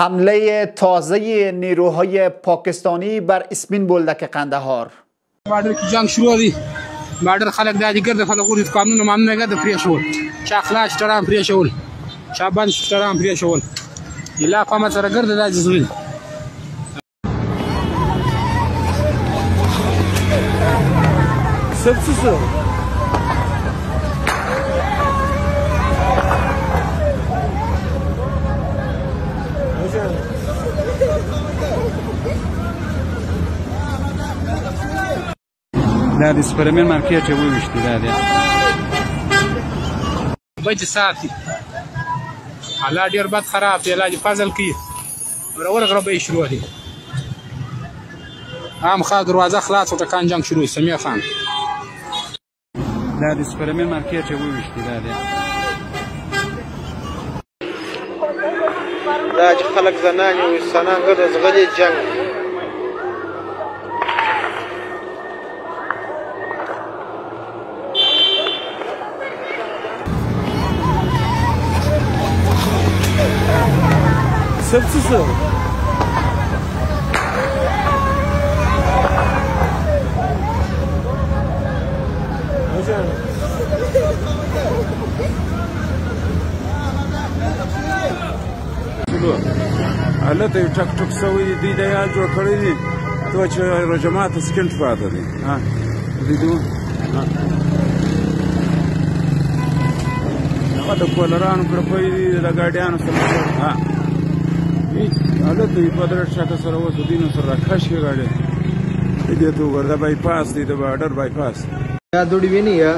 حمله تازه نیروهای پاکستانی بر اسپین بولدک قندهار. بارڈر کی جنگ شروع دی. بارڈر خلق دادی گرد خلق اورید قانون ممنوع گرد پریشول. چا خلاص ترام پریشول. چا بند ترام پریشول. الا قامت سره گرد دادی زوی. سبسسو دا د سپرمن مارکیټ یې وویشتې دا دی بچ ساتي الله ډېر بد خراب دی الله دې فضل کړي ورغره به یې شروع دي عام خا دروازه خلاص او ټکان جنګ شروع سمیع خان دا د سپرمن مارکیټ یې وویشتې دا دی دا چې خلک زنان او انسانان ګرځي زغلي جنگ سبسسو هلته یو ټک ټک سوی دی دوی دا یاد جوړ کړی دي تو چې رجمات سکنټ پاته دي لیدو هغه د کولرانو کړپۍ دي د ګاډیانو سره هلته یې په درې شاته سره اوس د دینو سره راکش کړي ګاډی دې ته وګوره دا بایپاس دی د بارډر بایپاس یا دوړې ویني یا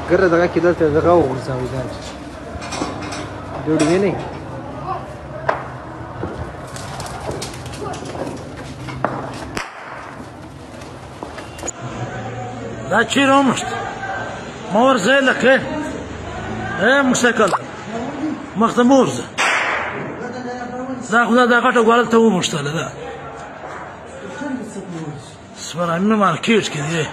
ګره دغه کې دلته دغه وغورځوي دا دوړې ویني دا چیرې ومشت ما ورځه لکه موسیقل مخته مه ورځه دا خدا دا غټه ګوره ته ومشتله ده سپرمن مارکیټ کې دی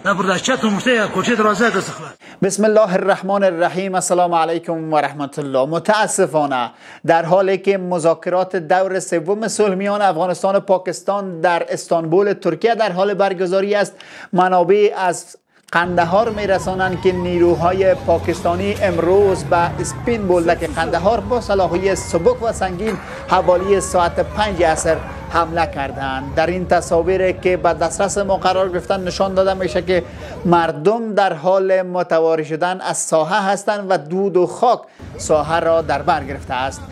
دا پر دا چت ومشته یا کوټې دروازه ده څخه. بسم الله الرحمن الرحیم. السلام علیکم و رحمت الله. متاسفانه در حالی که مذاکرات دور سوم صلح میان افغانستان و پاکستان در استانبول ترکیه در حال برگزاری است، منابع از قندهار میرسانند که نیروهای پاکستانی امروز به اسپین بولدک قندهار با سلاح‌های سبک و سنگین حوالی ساعت 5 عصر حمله کردند. در این تصاویر که به دسترس ما قرار گرفتن نشان داده میشه که مردم در حال متواری شدن از ساحه هستند و دود و خاک ساحه را در بر گرفته است.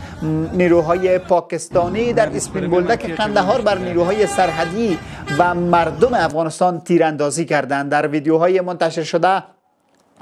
نیروهای پاکستانی در اسپین بولدک قندهار بر نیروهای سرحدی و مردم افغانستان تیراندازی کردند. در ویدیوهای منتشر شده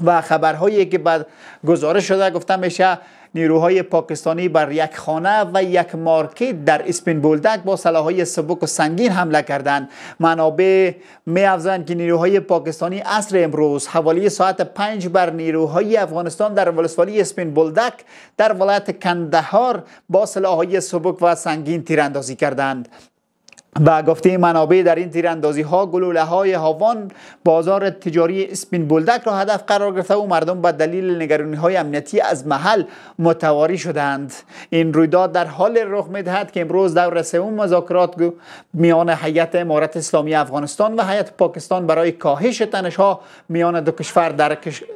و خبرهایی که بعد گزارش شده گفته میشه نیروهای پاکستانی بر یک خانه و یک مارکت در اسپین بولدک با سلاح‌های سبک و سنگین حمله کردند. منابع می‌افزایند که نیروهای پاکستانی عصر امروز حوالی ساعت 5 بر نیروهای افغانستان در ولسوالی اسپین بولدک در ولایت قندهار با سلاح‌های سبک و سنگین تیراندازی کردند. با گفته منابع در این تیراندازی ها گلوله های هاوان بازار تجاری اسپین بولدک را هدف قرار گرفته و مردم به دلیل نگرانی های امنیتی از محل متواری شدند. این رویداد در حال رخ می‌دهد که امروز دور سوم مذاکرات میان هیئت امارت اسلامی افغانستان و هیئت پاکستان برای کاهش تنش‌ها میان دو کشور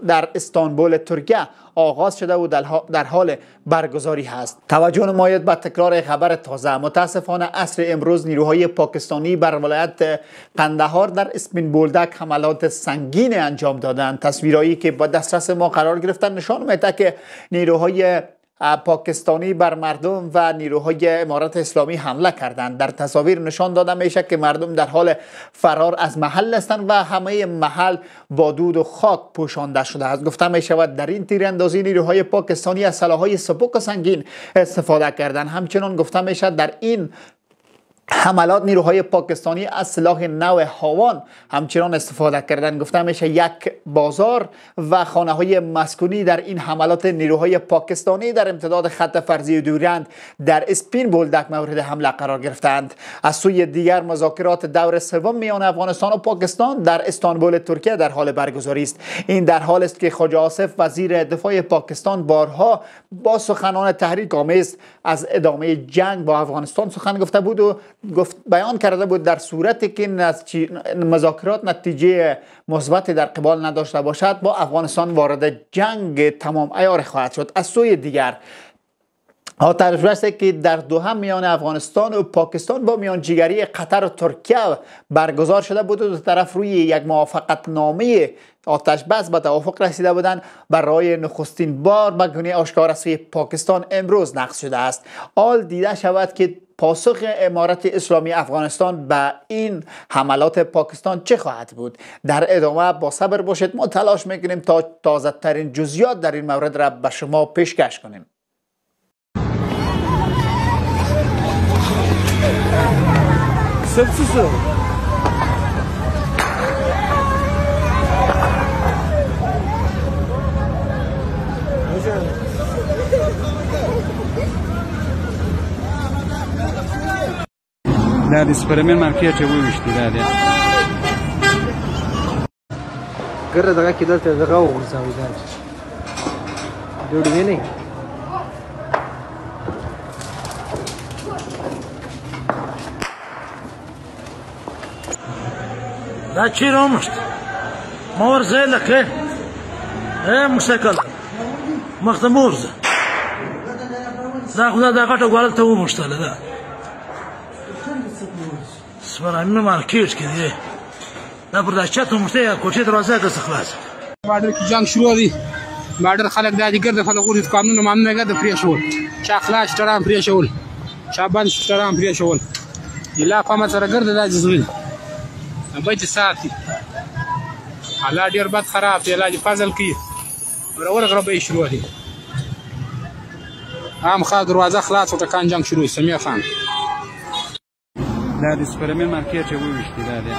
در استانبول ترکیه آغاز شده و در حال برگزاری هست. توجه نمایید به تکرار خبر تازه. متاسفانه عصر امروز نیروهای پاکستانی بر ولایت قندهار در اسپین بولدک حملات سنگین انجام دادند. تصویرهایی که با دسترس ما قرار گرفتن نشان میده که نیروهای پاکستانی بر مردم و نیروهای امارت اسلامی حمله کردند. در تصاویر نشان داده میشه که مردم در حال فرار از محل هستند و همه محل با دود و خاک پوشانده شده است. گفته می شود در این تیراندازی نیروهای پاکستانی از سلاح‌های سبک و سنگین استفاده کردند. همچنان گفته می شود در این حملات نیروهای پاکستانی از سلاح نو هاوان همچنان استفاده کردن. گفته میشه یک بازار و خانه های مسکونی در این حملات نیروهای پاکستانی در امتداد خط فرضی دوریند در اسپین بولدک مورد حمله قرار گرفتند. از سوی دیگر مذاکرات دور سوم میان افغانستان و پاکستان در استانبول ترکیه در حال برگزاری است. این در حال است که خواجه آصف وزیر دفاع پاکستان بارها با سخنان تحریک آمیز از ادامه جنگ با افغانستان سخن گفته بود و بیان کرده بود در صورتی که مذاکرات نتیجه مثبتی در قبال نداشته باشد با افغانستان وارد جنگ تمام عیار خواهد شد. از سوی دیگر آتش بسی که در دوحه میان افغانستان و پاکستان با میانجیگری قطر و ترکیه برگزار شده بود و دو طرف روی یک موافقت نامه آتش بس به توافق رسیده بودند. برای نخستین بار به گونه آشکار از سوی پاکستان امروز نقض شده است. آل دیده شود که پاسخ امارت اسلامی افغانستان به این حملات پاکستان چه خواهد بود. در ادامه با صبر باشید، ما تلاش میکنیم تا تازه ترین جزئیات در این مورد را به شما پیشکش کنیم. دا د سپرمن مارکیټ وویشتي دا دی ګره دغه کې دلته دغه وغورځوي دا جوړ ویني دا چیرې ومشت ما ورځې لکه موسیقل مخته مه ورځه دا خو دا غټه ګوله ته ومشتله دا سپرمن مارکیټ کې دی دا پر دا چت ومشته یا کوټې دروازه ده څه خلاصه بارډر کې جنگ شروع دي. بارډر خلک دا دي ګرځي خلک ورته قانون ممنوع نه ده پرې شول چا خلاص ترام پرې شول چا بند ترام پرې شول الا قامت سره ګرځي دا ځوین بچ ساتي حالا ډیر بد خراب دی علاج فضل کی ورور غربې شروع دي عام خا دروازه خلاص او ټکان جنگ شروع سمیع خان دا د سپرمن مارکیټ وویشتي دا دی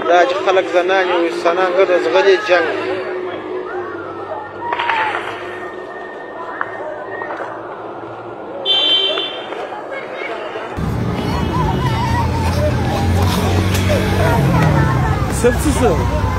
دا چې خلک زنان او انسانان ګرځي زغلي جنگ سبسه